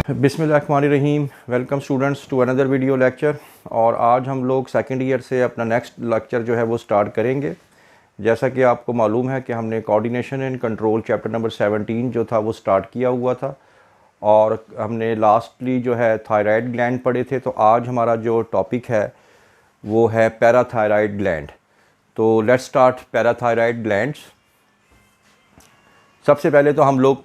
बिस्मिल्लाहिर्रहमानिर्रहीम। Welcome students to another video lecture. और आज हम लोग सेकेंड ईयर से अपना नेक्स्ट लेक्चर जो है वो स्टार्ट करेंगे। जैसा कि आपको मालूम है कि हमने coordination and control chapter number 17 जो था वो स्टार्ट किया हुआ था और हमने लास्टली जो है थायराइड ग्लैंड पढ़े थे। तो आज हमारा जो टॉपिक है वो है पैराथायराइड ग्लैंड। तो लेट्स स्टार्ट पैराथायराइड ग्लैंड्स। सबसे पहले तो हम लोग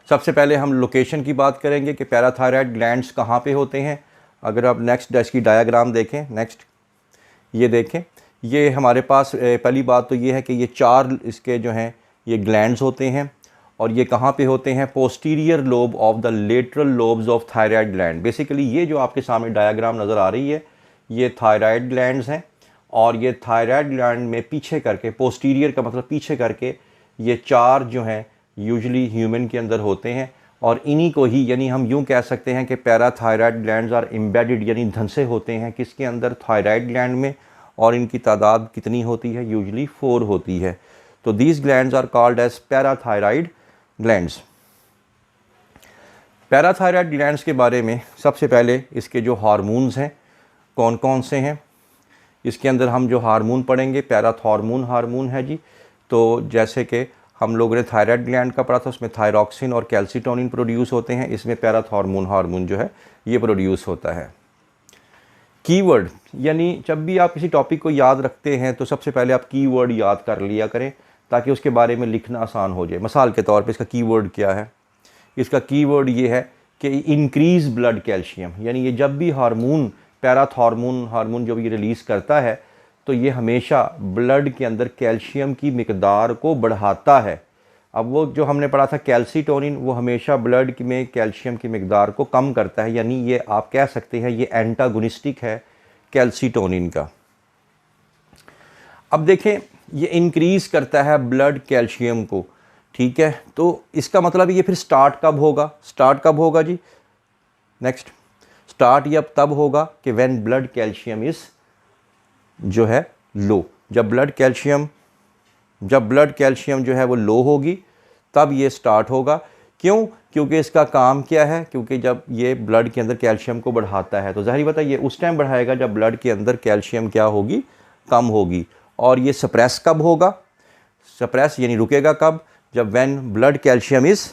सबसे पहले हम लोकेशन की बात करेंगे कि पैराथायराइड ग्लैंड्स कहाँ पे होते हैं। अगर आप नेक्स्ट डेस्क की डायग्राम देखें, नेक्स्ट ये देखें, ये हमारे पास पहली बात तो ये है कि ये चार इसके जो हैं ये ग्लैंड्स होते हैं और ये कहाँ पे होते हैं, posterior lobe of the lateral lobes of thyroid gland. Basically ये जो आपके सामने डायग्राम नज़र आ रही है ये थायराइड ग्लैंड्स हैं और ये थायराइड ग्लैंड में पीछे करके, पोस्टीरियर का मतलब पीछे करके, ये चार जो हैं यूजुअली ह्यूमन के अंदर होते हैं और इन्हीं को ही यानी हम यूँ कह सकते हैं कि पैराथायराइड ग्लैंड्स आर एम्बेडेड यानी धंसे होते हैं किसके अंदर, थायराइड ग्लैंड में। और इनकी तादाद कितनी होती है, यूजुअली 4 होती है। तो these glands are called as parathyroid glands. Parathyroid glands के बारे में सबसे पहले इसके जो हार्मोन्स हैं कौन कौन से हैं, इसके अंदर हम जो हार्मोन पढ़ेंगे पैराथॉर्मोन हार्मोन है जी। तो जैसे कि हम लोगों ने थायराइड ग्लैंड का पढ़ा था, उसमें थायरॉक्सिन और कैल्सीटोनिन प्रोड्यूस होते हैं, इसमें पैराथॉर्मोन हार्मोन जो है ये प्रोड्यूस होता है। कीवर्ड यानी जब भी आप किसी टॉपिक को याद रखते हैं तो सबसे पहले आप कीवर्ड याद कर लिया करें ताकि उसके बारे में लिखना आसान हो जाए। मिसाल के तौर पे इसका कीवर्ड क्या है, इसका कीवर्ड ये है कि इंक्रीज़ ब्लड कैल्शियम। यानी ये जब भी हार्मोन पैराथॉर्मोन हार्मोन जो भी रिलीज़ करता है तो ये हमेशा ब्लड के अंदर कैल्शियम की मिकदार को बढ़ाता है। अब वो जो हमने पढ़ा था कैल्सीटोनिन, वो हमेशा ब्लड में कैल्शियम की मिकदार को कम करता है, यानी ये आप कह सकते हैं ये एंटागोनिस्टिक है कैल्सीटोनिन का। अब देखें ये इंक्रीज़ करता है ब्लड कैल्शियम को, ठीक है। तो इसका मतलब ये फिर स्टार्ट कब होगा जी, नेक्स्ट स्टार्ट ये अब तब होगा कि व्हेन ब्लड कैल्शियम इज़ जो है लो। जब ब्लड कैल्शियम जो है वो लो होगी तब ये स्टार्ट होगा। क्यों? क्योंकि इसका काम क्या है, क्योंकि जब ये ब्लड के अंदर कैल्शियम को बढ़ाता है तो ज़ाहिर बात है ये उस टाइम बढ़ाएगा जब ब्लड के अंदर कैल्शियम क्या होगी, कम होगी। और ये सप्रेस कब होगा, सप्रेस यानी रुकेगा कब, जब when blood calcium is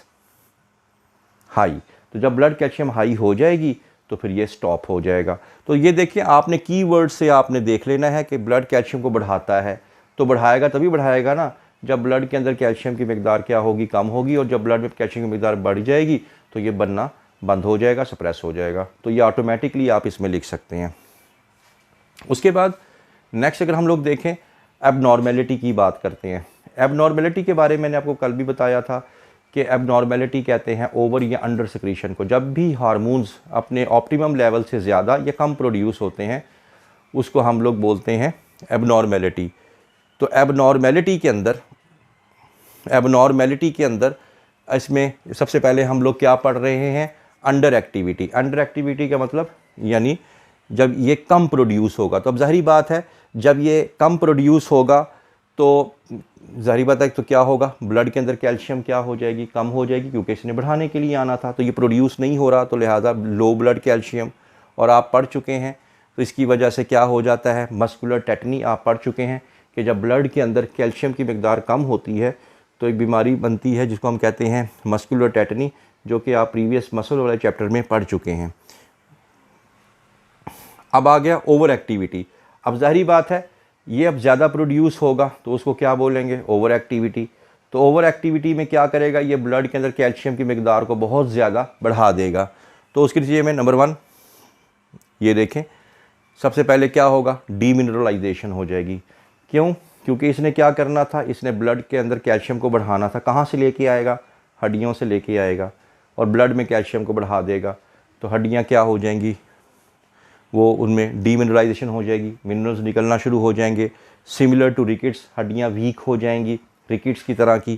high. तो जब ब्लड कैल्शियम हाई हो जाएगी तो फिर ये स्टॉप हो जाएगा। तो ये देखिए आपने कीवर्ड से आपने देख लेना है कि ब्लड कैल्शियम को बढ़ाता है, तो बढ़ाएगा तभी बढ़ाएगा ना जब ब्लड के अंदर कैल्शियम की मिकदार क्या होगी, कम होगी। और जब ब्लड में कैल्शियम की मिकदार बढ़ जाएगी तो ये बनना बंद हो जाएगा, सप्रेस हो जाएगा। तो ये ऑटोमेटिकली आप इसमें लिख सकते हैं। उसके बाद नेक्स्ट अगर हम लोग देखें एबनॉर्मेलिटी की बात करते हैं। एबनॉर्मेलिटी के बारे में मैंने आपको कल भी बताया था कि एबनॉर्मेलिटी कहते हैं ओवर या अंडर सिक्रीशन को। जब भी हार्मोन्स अपने ऑप्टिमम लेवल से ज़्यादा या कम प्रोड्यूस होते हैं उसको हम लोग बोलते हैं एबनॉर्मेलिटी। तो एबनॉर्मेलिटी के अंदर इसमें सबसे पहले हम लोग क्या पढ़ रहे हैं, अंडर एक्टिविटी। अंडर एक्टिविटी का मतलब यानी जब ये कम प्रोड्यूस होगा। तो अब ज़ाहिर बात है जब ये कम प्रोड्यूस होगा तो ज़ाहिर बात है तो क्या होगा, ब्लड के अंदर कैल्शियम क्या हो जाएगी, कम हो जाएगी, क्योंकि इसने बढ़ाने के लिए आना था। तो ये प्रोड्यूस नहीं हो रहा तो लिहाजा लो ब्लड कैल्शियम। और आप पढ़ चुके हैं तो इसकी वजह से क्या हो जाता है, मस्कुलर टेटनी। आप पढ़ चुके हैं कि जब ब्लड के अंदर कैल्शियम की मिकदार कम होती है तो एक बीमारी बनती है जिसको हम कहते हैं मस्कुलर टेटनी, जो कि आप प्रीवियस मसल वाले चैप्टर में पढ़ चुके हैं। अब आ गया ओवर एक्टिविटी। अब ज़ाहिर बात है ये अब ज़्यादा प्रोड्यूस होगा तो उसको क्या बोलेंगे, ओवर एक्टिविटी। तो ओवर एक्टिविटी में क्या करेगा, ये ब्लड के अंदर कैल्शियम की मिकदार को बहुत ज़्यादा बढ़ा देगा। तो उसके लिए में नंबर 1 ये देखें, सबसे पहले क्या होगा, डीमिनरलाइजेशन हो जाएगी। क्यों? क्योंकि इसने क्या करना था, इसने ब्लड के अंदर कैल्शियम को बढ़ाना था। कहाँ से लेके आएगा, हड्डियों से लेके आएगा और ब्लड में कैल्शियम को बढ़ा देगा। तो हड्डियाँ क्या हो जाएंगी, वो उनमें डीमिनरलाइजेशन हो जाएगी, मिनरल्स निकलना शुरू हो जाएंगे। सिमिलर टू रिकेट्स, हड्डियाँ वीक हो जाएंगी रिकेट्स की तरह की।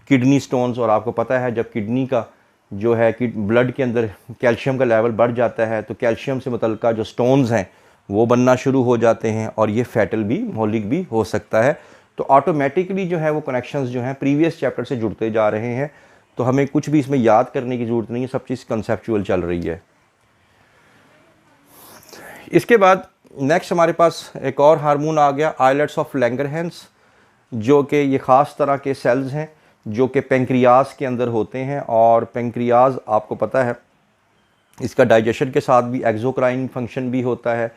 किडनी स्टोन्स, और आपको पता है जब किडनी का जो है कि ब्लड के अंदर कैल्शियम का लेवल बढ़ जाता है तो कैल्शियम से मुतल्लिका जो स्टोन्स हैं वो बनना शुरू हो जाते हैं और ये फैटल भी, मोलिक भी हो सकता है। तो ऑटोमेटिकली जो है वो कनेक्शंस जो हैं प्रीवियस चैप्टर से जुड़ते जा रहे हैं। तो हमें कुछ भी इसमें याद करने की ज़रूरत नहीं है, सब चीज़ कंसेप्चुअल चल रही है। इसके बाद नेक्स्ट हमारे पास एक और हार्मोन आ गया, आइलेट्स ऑफ लैंगरहैंस, जो कि ये ख़ास तरह के सेल्स हैं जो कि पेंक्रियाज के अंदर होते हैं। और पेंक्रियाज आपको पता है इसका डाइजेशन के साथ भी एक्सोक्राइन फंक्शन भी होता है,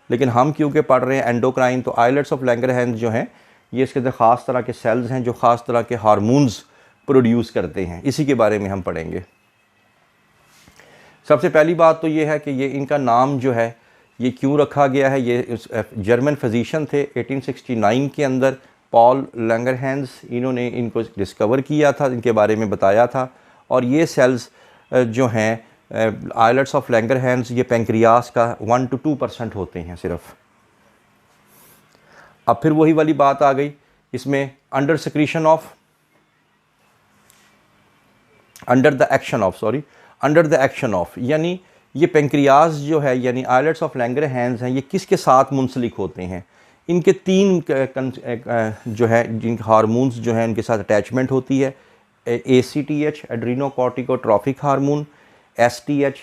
लेकिन हम क्योंकि पढ़ रहे हैं एंडोक्राइन, तो आइलेट्स ऑफ लैंगरहैंस जो हैं ये इसके अंदर ख़ास तरह के सेल्स हैं जो ख़ास तरह के हार्मोन्स प्रोड्यूस करते हैं। इसी के बारे में हम पढ़ेंगे। सबसे पहली बात तो ये है कि ये इनका नाम जो है ये क्यों रखा गया है। ये जर्मन फिजिशियन थे 1869 के अंदर, पॉल लैंगरहैंस, इन्होंने इनको डिस्कवर किया था, इनके बारे में बताया था। और ये सेल्स जो हैं आइलेट्स ऑफ लैंगरहैंस ये पेंक्रियास का 1 to 2% होते हैं सिर्फ। अब फिर वही वाली बात आ गई इसमें, अंडर द एक्शन ऑफ, यानी ये पेंक्रियाज जो है यानी आइलेट्स ऑफ लैंगरहैंस हैं, ये किसके साथ मुंसलिक होते हैं। इनके 3 जो है जिन हार्मोन्स जो हैं इनके साथ अटैचमेंट होती है, ACTH एड्रीनोकॉर्टिकोट्रॉफिक hormone, STH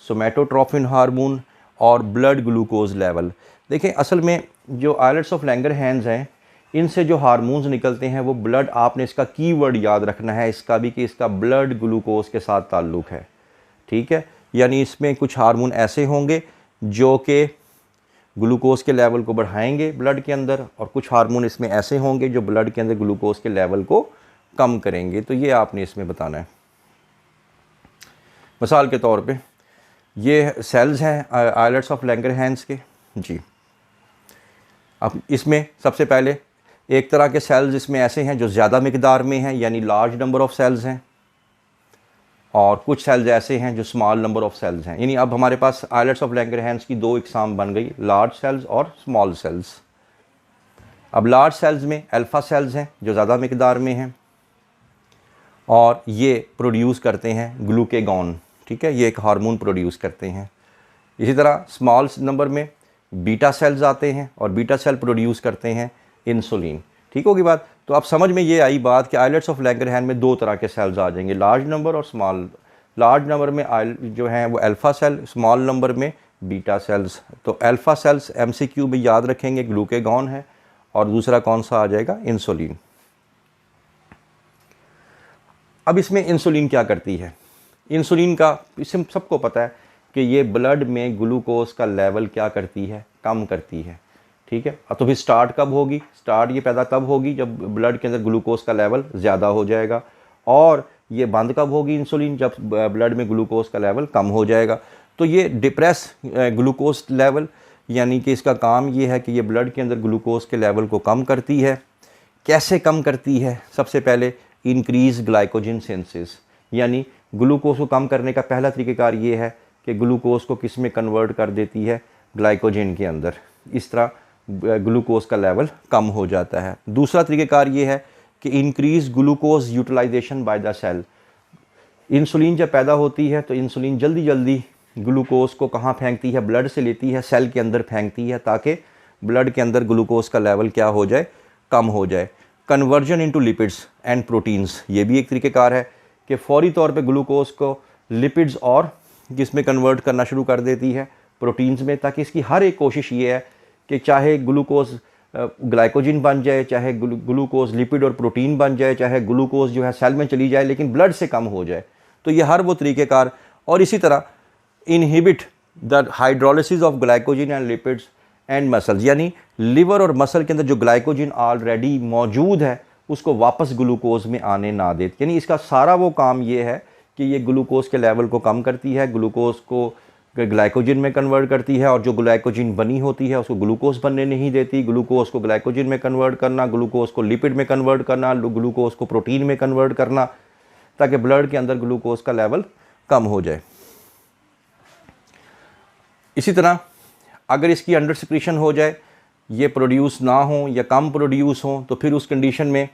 somatotrophin hormone और ब्लड ग्लूकोज लेवल। देखें असल में जो आइलेट्स ऑफ लैंगरहैंस हैं इनसे जो हार्मोन्स निकलते हैं वो ब्लड, आपने इसका कीवर्ड याद रखना है इसका भी कि इसका ब्लड ग्लूकोज के साथ ताल्लुक़ है, ठीक है। यानी इसमें कुछ हार्मोन ऐसे होंगे जो कि ग्लूकोज के लेवल को बढ़ाएंगे ब्लड के अंदर, और कुछ हार्मोन इसमें ऐसे होंगे जो ब्लड के अंदर ग्लूकोज के लेवल को कम करेंगे। तो ये आपने इसमें बताना है। मिसाल के तौर पे ये सेल्स हैं आइलेट्स ऑफ लैंगरहैंस के जी। अब इसमें सबसे पहले एक तरह के सेल्स इसमें ऐसे हैं जो ज़्यादा मिकदार में हैं, यानी लार्ज नंबर ऑफ सेल्स हैं, और कुछ सेल्स ऐसे हैं जो स्मॉल नंबर ऑफ सेल्स हैं। यानी अब हमारे पास आइलेट्स ऑफ लैंगरहैंस की 2 इकसाम बन गई, लार्ज सेल्स और स्मॉल सेल्स। अब लार्ज सेल्स में अल्फ़ा सेल्स हैं जो ज़्यादा मिकदार में हैं और ये प्रोड्यूस करते हैं ग्लूकेगॉन, ठीक है, ये एक हार्मोन प्रोड्यूस करते हैं। इसी तरह स्मॉल नंबर में बीटा सेल्स आते हैं और बीटा सेल प्रोड्यूस करते हैं इंसुलिन। ठीक होगी बात। तो अब समझ में ये आई बात कि आइलेट्स ऑफ लैंगरहैंस में 2 तरह के सेल्स आ जाएंगे, लार्ज नंबर और स्मॉल। लार्ज नंबर में जो हैं वो अल्फ़ा सेल, स्मॉल नंबर में बीटा सेल्स। तो अल्फ़ा सेल्स MCQ में याद रखेंगे ग्लूकेगॉन है, और दूसरा कौन सा आ जाएगा, इंसुलिन। अब इसमें इंसुलिन क्या करती है। इंसुलिन का इसमें सबको पता है कि ये ब्लड में ग्लूकोज का लेवल क्या करती है, कम करती है, ठीक है। तो फिर स्टार्ट कब होगी, स्टार्ट ये पैदा तब होगी जब ब्लड के अंदर ग्लूकोज का लेवल ज़्यादा हो जाएगा, और ये बंद कब होगी इंसुलिन, जब ब्लड में ग्लूकोज का लेवल कम हो जाएगा। तो ये डिप्रेस ग्लूकोज लेवल, यानी कि इसका काम ये है कि ये ब्लड के अंदर ग्लूकोज के लेवल को कम करती है। कैसे कम करती है, सबसे पहले इंक्रीज़ ग्लाइकोजन सिंथेसिस, यानी ग्लूकोज को कम करने का पहला तरीक़ाकार ये है कि ग्लूकोज को किस में कन्वर्ट कर देती है, ग्लाइकोजन के अंदर। इस तरह ग्लूकोज का लेवल कम हो जाता है। दूसरा तरीक़ाकार ये है कि increase glucose utilisation by the cell. Insulin जब पैदा होती है तो इंसुलिन जल्दी जल्दी ग्लूकोज को कहाँ फेंकती है, ब्लड से लेती है, सेल के अंदर फेंकती है, ताकि ब्लड के अंदर ग्लूकोज का लेवल क्या हो जाए, कम हो जाए। Conversion into lipids and proteins, ये भी एक तरीक़ाकार है कि फ़ौरी तौर पे ग्लूकोज को लिपिड्स और किस में कन्वर्ट करना शुरू कर देती है, प्रोटीन्स में, ताकि इसकी हर एक कोशिश ये है कि चाहे ग्लूकोज ग्लाइकोजन बन जाए, चाहे ग्लूकोज लिपिड और प्रोटीन बन जाए, चाहे ग्लूकोज जो है सेल में चली जाए लेकिन ब्लड से कम हो जाए। तो ये हर वो तरीक़ेकार। और इसी तरह inhibit the hydrolysis of glycogen and lipids and muscles, यानी लिवर और मसल के अंदर जो ग्लाइकोजन ऑलरेडी मौजूद है उसको वापस ग्लूकोज में आने ना दे। यानी इसका सारा वो काम ये है कि ये ग्लूकोज के लेवल को कम करती है, ग्लूकोज को ग्लाइकोजन में कन्वर्ट करती है, और जो ग्लाइकोजन बनी होती है उसको ग्लूकोज बनने नहीं देती। ग्लूकोज को ग्लाइकोजन में कन्वर्ट करना, ग्लूकोज को लिपिड में कन्वर्ट करना, ग्लूकोज को प्रोटीन में कन्वर्ट करना, ताकि ब्लड के अंदर ग्लूकोज का लेवल कम हो जाए। इसी तरह अगर इसकी अंडर सिक्रीशन हो जाए, ये प्रोड्यूस ना हो या कम प्रोड्यूस हो, तो फिर उस कंडीशन में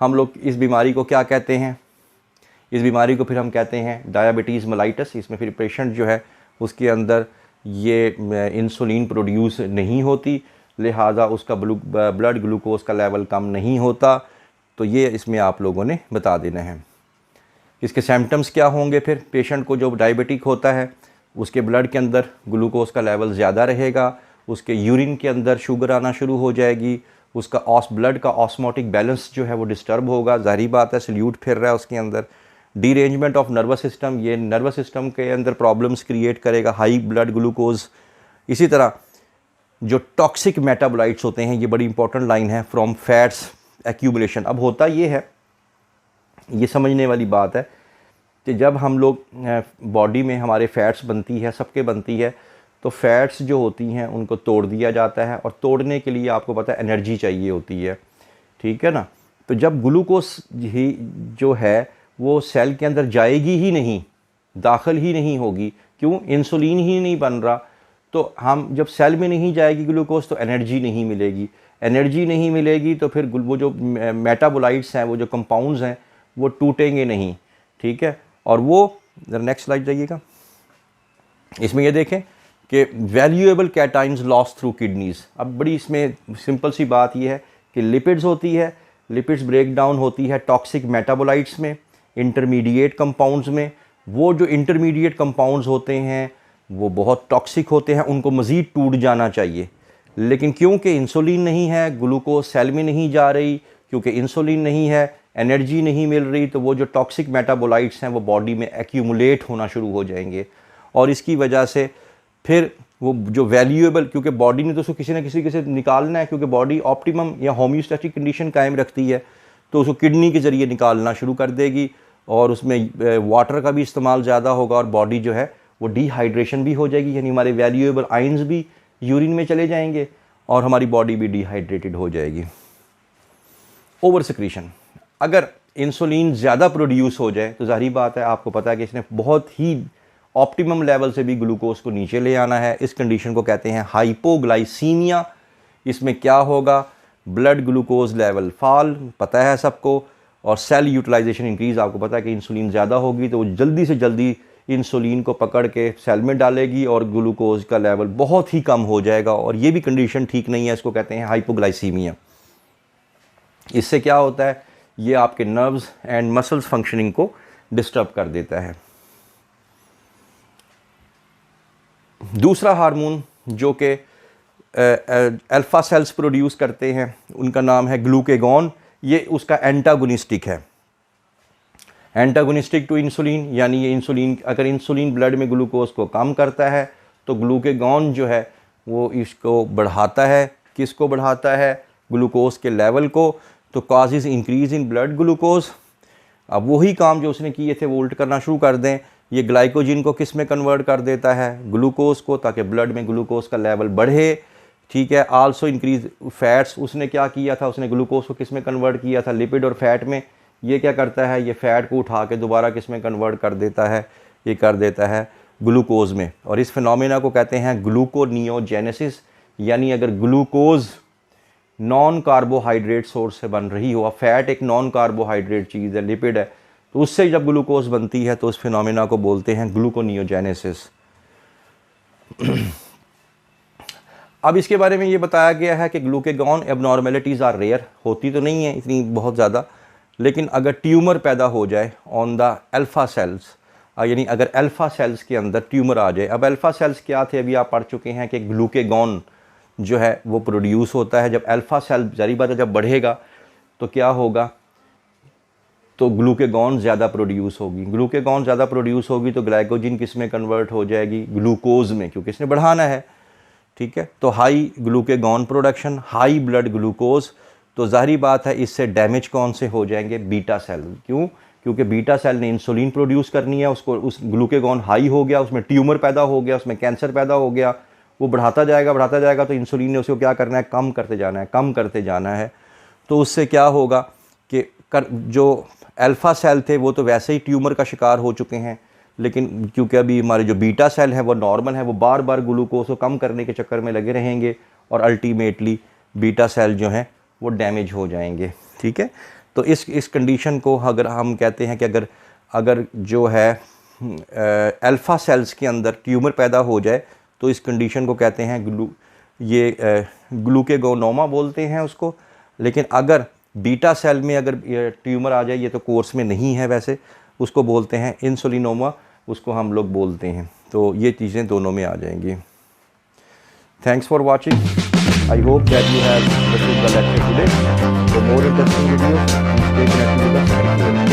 हम लोग इस बीमारी को क्या कहते हैं, इस बीमारी को फिर हम कहते हैं डायबिटीज़ मेलाइटस। इसमें फिर पेशेंट जो है उसके अंदर ये इंसुलिन प्रोड्यूस नहीं होती, लिहाजा उसका ब्लड ग्लूकोज का लेवल कम नहीं होता। तो ये इसमें आप लोगों ने बता देना है। इसके सिम्टम्स क्या होंगे? फिर पेशेंट को जो डायबिटिक होता है उसके ब्लड के अंदर ग्लूकोज का लेवल ज़्यादा रहेगा, उसके यूरिन के अंदर शुगर आना शुरू हो जाएगी, उसका ब्लड का ऑस्मोटिक बैलेंस जो है वो डिस्टर्ब होगा, ज़ाहिर बात है सल्यूट फिर रहा है उसके अंदर। डीरेंजमेंट ऑफ नर्वस सिस्टम, ये नर्वस सिस्टम के अंदर प्रॉब्लम्स क्रिएट करेगा, हाई ब्लड ग्लूकोज। इसी तरह जो टॉक्सिक मेटाबोलाइट्स होते हैं, ये बड़ी इंपॉर्टेंट लाइन है, फ्रॉम फैट्स एक्यूमुलेशन। अब होता ये है, ये समझने वाली बात है कि जब हम लोग बॉडी में हमारे फ़ैट्स बनती है, सबके बनती है, तो फ़ैट्स जो होती हैं उनको तोड़ दिया जाता है, और तोड़ने के लिए आपको पता है एनर्जी चाहिए होती है, ठीक है ना। तो जब ग्लूकोज ही जो है वो सेल के अंदर जाएगी ही नहीं, दाखिल ही नहीं होगी, क्यों? इंसुलिन ही नहीं बन रहा। तो हम जब सेल में नहीं जाएगी ग्लूकोज तो एनर्जी नहीं मिलेगी, एनर्जी नहीं मिलेगी तो फिर वो जो मेटाबोलाइट्स हैं, वो जो कंपाउंड्स हैं, वो टूटेंगे नहीं, ठीक है। और वो ज़रा नेक्स्ट स्लाइड जाइएगा, इसमें ये देखें कि valuable cations loss through kidneys. अब बड़ी इसमें सिंपल सी बात यह है कि लिपिड्स होती है, लिपिड्स ब्रेक डाउन होती है टॉक्सिक मेटाबोलाइट्स में, इंटरमीडिएट कंपाउंड्स में। वो जो इंटरमीडिएट कंपाउंड्स होते हैं वो बहुत टॉक्सिक होते हैं, उनको मज़ीद टूट जाना चाहिए, लेकिन क्योंकि इंसुलिन नहीं है, ग्लूकोज सेल में नहीं जा रही, क्योंकि इंसुलिन नहीं है, एनर्जी नहीं मिल रही, तो वो जो टॉक्सिक मेटाबोलाइट्स हैं वो बॉडी में एक्यूमुलेट होना शुरू हो जाएंगे, और इसकी वजह से फिर वो जो वैल्यूएबल, क्योंकि बॉडी ने तो उसको किसी न किसी से निकालना है, क्योंकि बॉडी ऑप्टिमम या होम्योस्टैटिक कंडीशन कायम रखती है, तो उसको किडनी के ज़रिए निकालना शुरू कर देगी, और उसमें वाटर का भी इस्तेमाल ज़्यादा होगा, और बॉडी जो है वो डिहाइड्रेशन भी हो जाएगी, यानी हमारे वैल्यूएबल आयंस भी यूरिन में चले जाएंगे और हमारी बॉडी भी डिहाइड्रेटेड हो जाएगी। ओवर सिक्रीशन, अगर इंसुलिन ज़्यादा प्रोड्यूस हो जाए तो ज़ाहिर बात है, आपको पता है कि इसने बहुत ही ऑप्टिमम लेवल से भी ग्लूकोज को नीचे ले आना है। इस कंडीशन को कहते हैं हाइपोग्लाइसीमिया। इसमें क्या होगा? ब्लड ग्लूकोज लेवल फॉल, पता है सबको, और सेल यूटिलाइजेशन इंक्रीज़। आपको पता है कि इंसुलिन ज़्यादा होगी तो वो जल्दी से जल्दी इंसुलिन को पकड़ के सेल में डालेगी और ग्लूकोज का लेवल बहुत ही कम हो जाएगा, और ये भी कंडीशन ठीक नहीं है, इसको कहते हैं हाइपोग्लाइसीमिया। इससे क्या होता है? ये आपके नर्व्स एंड मसल्स फंक्शनिंग को डिस्टर्ब कर देता है। दूसरा हार्मोन जो कि अल्फा सेल्स प्रोड्यूस करते हैं, उनका नाम है ग्लूकेगॉन। ये उसका एंटागोनिस्टिक है, एंटागोनिस्टिक टू इंसुलिन, यानी ये इंसुलिन, अगर इंसुलिन ब्लड में ग्लूकोज को कम करता है तो ग्लूकेगॉन जो है वो इसको बढ़ाता है। किसको बढ़ाता है? ग्लूकोज के लेवल को। तो causes increase in blood glucose. अब वही काम जो उसने किए थे वो उल्ट करना शुरू कर दें। ये ग्लाइकोजन को किस में कन्वर्ट कर देता है? ग्लूकोज को, ताकि ब्लड में ग्लूकोज का लेवल बढ़े, ठीक है। Also increase fats. उसने क्या किया था? उसने ग्लूकोज को किस में कन्वर्ट किया था? लिपिड और फैट में। ये क्या करता है? ये फैट को उठा के दोबारा किस में कन्वर्ट कर देता है? ये कर देता है ग्लूकोज में। और इस फिनोमेना को कहते हैं ग्लूकोनियोजेनेसिस। यानी अगर ग्लूकोज नॉन कार्बोहाइड्रेट सोर्स से बन रही हो, फैट एक नॉन कार्बोहाइड्रेट चीज़ है, लिपिड है, तो उससे जब ग्लूकोज बनती है तो उस फिनोमेना को बोलते हैं ग्लूकोनियोजेनेसिस। अब इसके बारे में ये बताया गया है कि ग्लूकेगॉन एबनॉर्मेलिटीज़ आर रेयर, होती तो नहीं है इतनी बहुत ज़्यादा, लेकिन अगर ट्यूमर पैदा हो जाए ऑन द अल्फ़ा सेल्स, यानी अगर अल्फ़ा सेल्स के अंदर ट्यूमर आ जाए। अब अल्फ़ा सेल्स क्या थे? अभी आप पढ़ चुके हैं कि ग्लूकेगॉन जो है वो प्रोड्यूस होता है जब अल्फ़ा सेल, जारी बात है, जब बढ़ेगा तो क्या होगा? तो ग्लूकेगॉन ज़्यादा प्रोड्यूस होगी। ग्लूकेगॉन ज़्यादा प्रोड्यूस होगी तो ग्लाइकोजन किस में कन्वर्ट हो जाएगी? ग्लूकोज में, क्योंकि इसने बढ़ाना है, ठीक है। तो high glucagon production, high blood glucose, तो ज़ाहिर बात है इससे डैमेज कौन से हो जाएंगे? Beta cell. क्यों? क्योंकि बीटा सेल ने इंसुलिन प्रोड्यूस करनी है, उसको उस ग्लूकेगॉन हाई हो गया, उसमें ट्यूमर पैदा हो गया, उसमें कैंसर पैदा हो गया, वो बढ़ाता जाएगा, तो इंसुलिन ने उसको क्या करना है? कम करते जाना है। तो उससे क्या होगा कि जो अल्फ़ा सेल थे वो तो वैसे ही ट्यूमर का शिकार हो चुके हैं, लेकिन क्योंकि अभी हमारे जो बीटा सेल है वो नॉर्मल है, वो बार बार ग्लूकोज को कम करने के चक्कर में लगे रहेंगे और अल्टीमेटली बीटा सेल जो हैं वो डैमेज हो जाएंगे, ठीक है। तो इस कंडीशन को अगर हम कहते हैं कि अगर जो है अल्फ़ा सेल्स के अंदर ट्यूमर पैदा हो जाए तो इस कंडीशन को कहते हैं ग्लूकेगोनोमा बोलते हैं उसको। लेकिन अगर बीटा सेल में अगर ट्यूमर आ जाए, ये तो कोर्स में नहीं है वैसे, उसको बोलते हैं इंसुलिनोमा, उसको हम लोग बोलते हैं। तो ये चीज़ें दोनों में आ जाएंगी। Thanks for watching. I hope that you have understood the lecture today. For more interesting videos, please stay connected with us. Thank you.